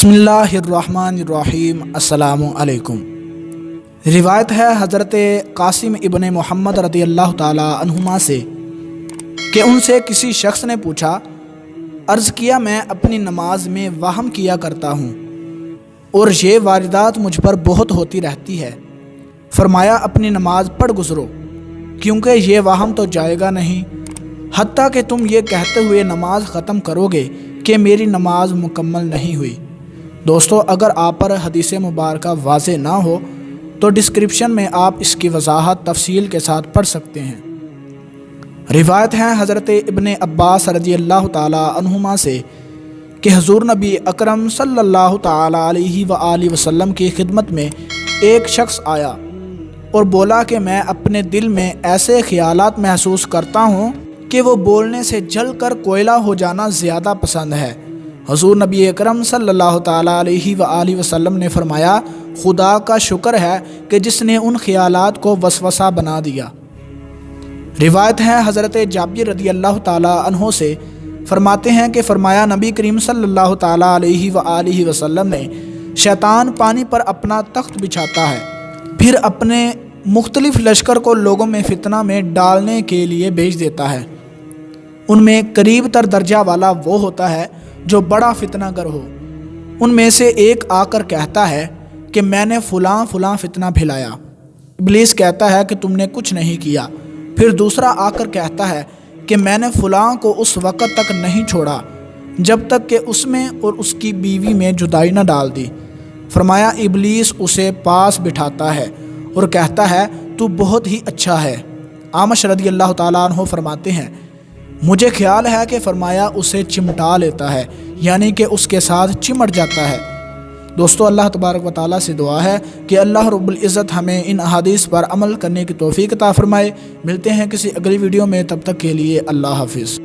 بسم اللہ الرحمن الرحیم۔ السلام علیکم۔ روایت ہے حضرت قاسم ابن محمد رضی اللہ تعالی عنہما سے کہ ان سے کسی شخص نے پوچھا، عرض کیا میں اپنی نماز میں وہم کیا کرتا ہوں اور یہ واردات مجھ پر بہت ہوتی رہتی ہے۔ فرمایا اپنی نماز پڑھ گزرو، کیونکہ یہ وہم تو جائے گا نہیں حتیٰ کہ تم یہ کہتے ہوئے نماز ختم کرو گے کہ میری نماز مکمل نہیں ہوئی۔ دوستو، اگر آپ پر حدیث مبارکہ واضح نہ ہو تو ڈسکرپشن میں آپ اس کی وضاحت تفصیل کے ساتھ پڑھ سکتے ہیں۔ روایت ہے حضرت ابن عباس رضی اللہ تعالی عنہما سے کہ حضور نبی اکرم صلی اللہ تعالی علیہ وآلہ وسلم کی خدمت میں ایک شخص آیا اور بولا کہ میں اپنے دل میں ایسے خیالات محسوس کرتا ہوں کہ وہ بولنے سے جل کر کوئلہ ہو جانا زیادہ پسند ہے۔ حضور نبی اکرم صلی اللہ تعالیٰ علیہ وآلہ وسلم نے فرمایا، خدا کا شکر ہے کہ جس نے ان خیالات کو وسوسہ بنا دیا۔ روایت ہے حضرت جابر رضی اللہ تعالیٰ عنہ سے فرماتے ہیں کہ فرمایا نبی کریم صلی اللہ تعالیٰ علیہ وآلہ وسلم نے شیطان پانی پر اپنا تخت بچھاتا ہے، پھر اپنے مختلف لشکر کو لوگوں میں فتنہ میں ڈالنے کے لیے بھیج دیتا ہے۔ ان میں قریب تر درجہ والا وہ ہوتا ہے جو بڑا فتنہ گر ہو۔ ان میں سے ایک آ کر کہتا ہے کہ میں نے فلاں فلاں فتنہ پھیلایا۔ ابلیس کہتا ہے کہ تم نے کچھ نہیں کیا۔ پھر دوسرا آ کر کہتا ہے کہ میں نے فلاں کو اس وقت تک نہیں چھوڑا جب تک کہ اس میں اور اس کی بیوی میں جدائی نہ ڈال دی۔ فرمایا ابلیس اسے پاس بٹھاتا ہے اور کہتا ہے تو بہت ہی اچھا ہے۔ اعمش رضی اللہ تعالیٰ عنہ فرماتے ہیں مجھے خیال ہے کہ فرمایا اسے چمٹا لیتا ہے، یعنی کہ اس کے ساتھ چمٹ جاتا ہے۔ دوستو، اللہ تبارک و تعالیٰ سے دعا ہے کہ اللہ رب العزت ہمیں ان احادیث پر عمل کرنے کی توفیق عطا فرمائے۔ ملتے ہیں کسی اگلی ویڈیو میں، تب تک کے لیے اللہ حافظ۔